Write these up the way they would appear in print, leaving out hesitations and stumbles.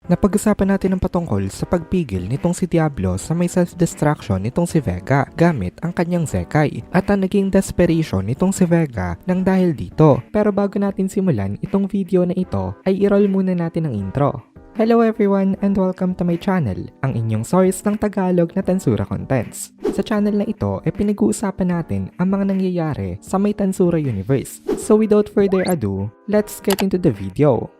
Napag-usapan natin ang patungkol sa pagpigil nitong si Diablo sa may self-destruction nitong si Vega gamit ang kanyang Zekai at ang naging desperation nitong si Vega nang dahil dito. Pero bago natin simulan itong video na ito ay i-roll muna natin ang intro. Hello everyone and welcome to my channel, ang inyong source ng Tagalog na Tensura Contents. Sa channel na ito ay pinag-uusapan natin ang mga nangyayari sa may Tensura universe. So without further ado, let's get into the video.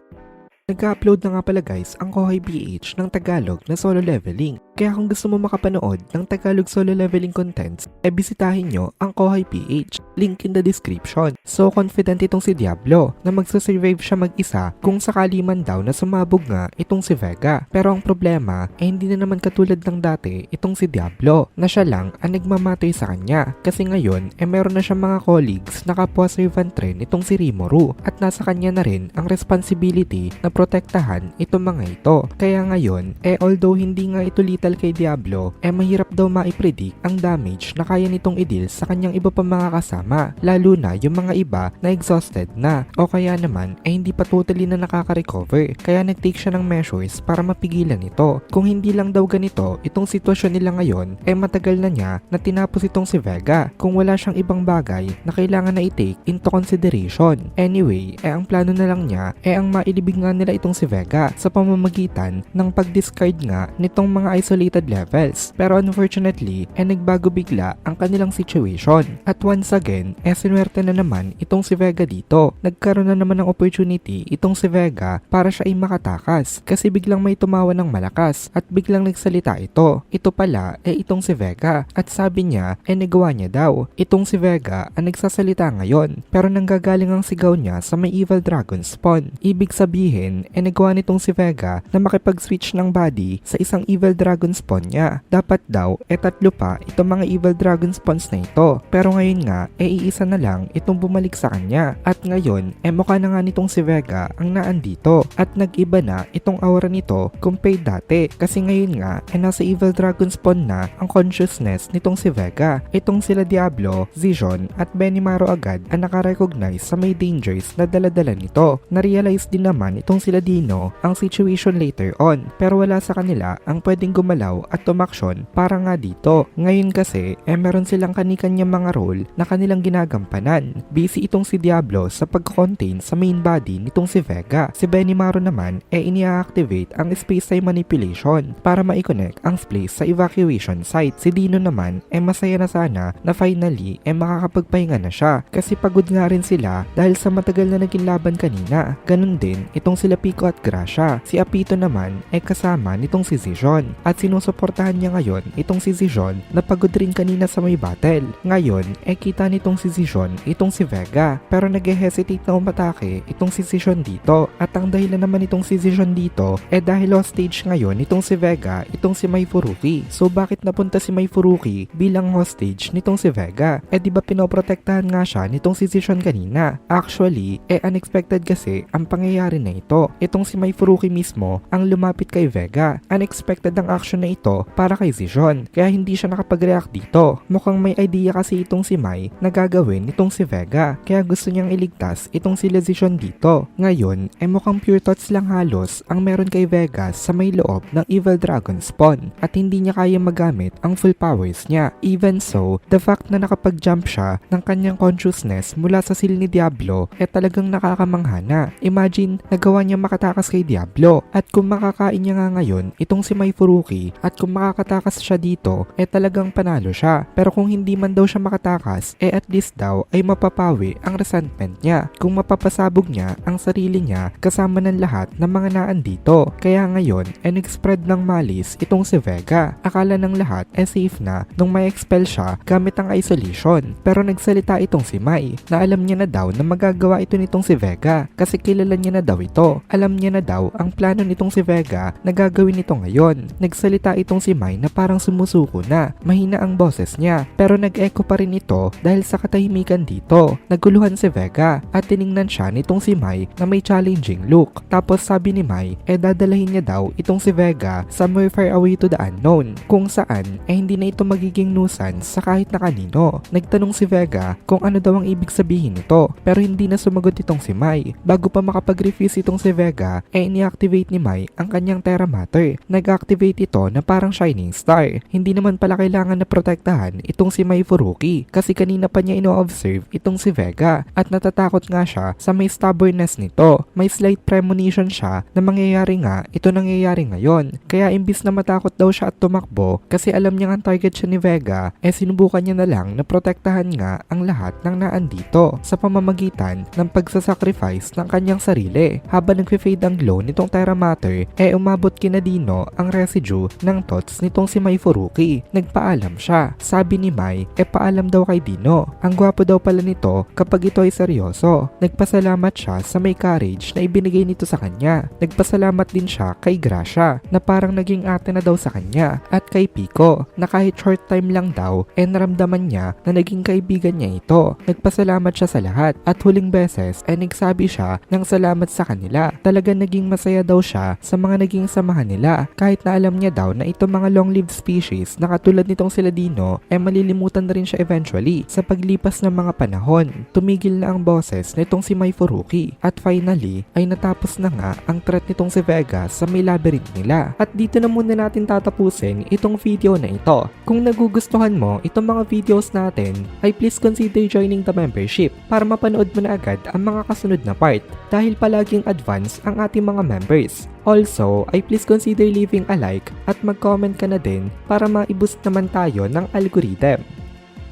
Nag-upload na nga pala guys ang Kohay PH ng Tagalog na solo leveling. Kaya kung gusto mo makapanood ng Tagalog solo leveling contents, bisitahin nyo ang Kohay PH. Link in the description. So confident itong si Diablo na magsasurvive siya mag-isa kung sakali man daw na sumabog nga itong si Vega. Pero ang problema hindi na naman katulad ng dati itong si Diablo na siya lang ang nagmamatay sa kanya. Kasi ngayon meron na siyang mga colleagues na kapwa servant rin itong si Rimuru at nasa kanya na rin ang responsibility na protektahan itong mga ito. Kaya ngayon, although hindi nga ito lethal kay Diablo, mahirap daw maipredict ang damage na kaya nitong i-deal sa kanyang iba pa mga kasama, lalo na yung mga iba na exhausted na o kaya naman hindi pa totally na nakaka-recover. Kaya nag-take siya ng measures para mapigilan ito. Kung hindi lang daw ganito itong sitwasyon nila ngayon, matagal na niya na tinapos itong si Vega kung wala siyang ibang bagay na kailangan na i-take into consideration. Anyway, ang plano na lang niya ang mailibig nga nila itong si Vega sa pamamagitan ng pag-discard nga nitong mga isolated levels. Pero unfortunately, nagbago bigla ang kanilang situation. At once again, sinuwerte na naman itong si Vega dito. Nagkaroon na naman ng opportunity itong si Vega para siya ay makatakas kasi biglang may tumawa ng malakas at biglang nagsalita ito. Ito pala itong si Vega at sabi niya nagawa niya daw. Itong si Vega ang nagsasalita ngayon pero nanggagaling ang sigaw niya sa may evil dragon spawn. Ibig sabihin nagawa nitong si Vega na makipag-switch ng body sa isang evil dragon spawn niya. Dapat daw tatlo pa itong mga evil dragon spawns na ito. Pero ngayon nga iisa na lang itong bumalik sa kanya. At ngayon mukha na nga nitong si Vega ang naandito at nag-iba na itong aura nito compared dati. Kasi ngayon nga nasa evil dragon spawn na ang consciousness nitong si Vega. Itong sila Diablo, Zijon at Benimaru agad ang nakarecognize sa may dangers na daladala nito. Na-realize din naman itong sila Dino ang situation later on pero wala sa kanila ang pwedeng gumalaw at tumaksyon para nga dito. Ngayon kasi meron silang kani-kanyang mga role na kanilang ginagampanan. Busy itong si Diablo sa pag-contain sa main body nitong si Vega. Si Benimaru naman ini-activate ang space-time manipulation para ma-connect ang space sa evacuation site. Si Dino naman masaya na sana na finally makakapagpahinga na siya kasi pagod nga rin sila dahil sa matagal na naging laban kanina. Ganun din itong sila Pico at Gracia. Si Apito naman kasama nitong si Zijon at sinusuportahan niya ngayon itong si Zijon na pagod rin kanina sa may battle. Ngayon kita nitong si Zijon itong si Vega pero nag-hesitate na umatake itong si Zijon dito at ang dahilan naman itong si Zijon dito dahil hostage ngayon itong si Vega itong si Mai Furuki. So bakit napunta si Mai Furuki bilang hostage nitong si Vega? Di ba pinoprotektahan nga siya nitong si Zijon kanina? Actually unexpected kasi ang pangyayari na ito. Itong si Mai Furuki mismo ang lumapit kay Vega. Unexpected ang action na ito para kay Zijon kaya hindi siya nakapag-react dito. Mukhang may idea kasi itong si Mai na gagawin itong si Vega kaya gusto niyang iligtas itong si Zijon dito. Ngayon mukhang pure thoughts lang halos ang meron kay Vega sa may loob ng evil dragon spawn at hindi niya kaya magamit ang full powers niya. Even so, the fact na nakapag-jump siya ng kanyang consciousness mula sa seal ni Diablo talagang nakakamangha na. Imagine, nagawa niya makatakas kay Diablo at kung makakain niya nga ngayon itong si Mai Furuki at kung makakatakas siya dito talagang panalo siya. Pero kung hindi man daw siya makatakas at least daw ay mapapawi ang resentment niya kung mapapasabog niya ang sarili niya kasama ng lahat ng mga naandito. Kaya ngayon nag-spread ng malis itong si Vega. Akala ng lahat safe na nung may expel siya gamit ang isolation. Pero nagsalita itong si Mai na alam niya na daw na magagawa ito nitong si Vega kasi kilala niya na daw ito. Alam niya na daw ang plano nitong si Vega na gagawin nito ngayon. Nagsalita nagsasalita itong si Mai na parang sumusuko na. Mahina ang boses niya pero nag-echo pa rin ito dahil sa katahimikan dito. Naguluhan si Vega at tiningnan siya nitong si Mai na may challenging look. Tapos sabi ni Mai dadalahin niya daw itong si Vega somewhere far away to the unknown, kung saan hindi na ito magiging nuisance sa kahit na kanino. Nagtanong si Vega kung ano daw ang ibig sabihin nito pero hindi na sumagot itong si Mai. Bago pa makapag-refuse itong si Vega ini-activate ni Mai ang kanyang Terra Mater. Nag-activate ito na parang shining star. Hindi naman pala kailangan na protektahan itong si Mai Furuki kasi kanina pa niya ino-observe itong si Vega at natatakot nga siya sa may stubbornness nito. May slight premonition siya na mangyayari nga ito nangyayari ngayon. Kaya imbis na matakot daw siya at tumakbo kasi alam niya ang target siya ni Vega, sinubukan niya na lang na protektahan nga ang lahat ng naandito sa pamamagitan ng pagsasacrifice ng kanyang sarili. Habang nagfe-fade ang glow nitong Terra Mater, umabot kina Dino ang residue ng thoughts nitong si Mai Furuki. Nagpaalam siya. Sabi ni Mai, paalam daw kay Dino. Ang gwapo daw pala nito kapag ito ay seryoso. Nagpasalamat siya sa may courage na ibinigay nito sa kanya. Nagpasalamat din siya kay Gracia na parang naging ate na daw sa kanya at kay Pico na kahit short time lang daw naramdaman niya na naging kaibigan niya ito. Nagpasalamat siya sa lahat at huling beses nagsabi siya ng salamat sa kanila. Talagang naging masaya daw siya sa mga naging samahan nila kahit na alam niya daw na itong mga long-lived species na katulad nitong sila Dino malilimutan na rin siya eventually sa paglipas ng mga panahon. Tumigil na ang boses nitong si Mai Furuki at finally ay natapos na nga ang threat nitong si Vega sa may labyrinth nila. At dito na muna natin tatapusin itong video na ito. Kung nagugustuhan mo itong mga videos natin ay please consider joining the membership para mapanood mo na agad ang mga kasunod na part dahil palaging advance ang ating mga members. Also, ay please consider leaving a like at mag-comment ka na din para ma-boost naman tayo ng algorithm.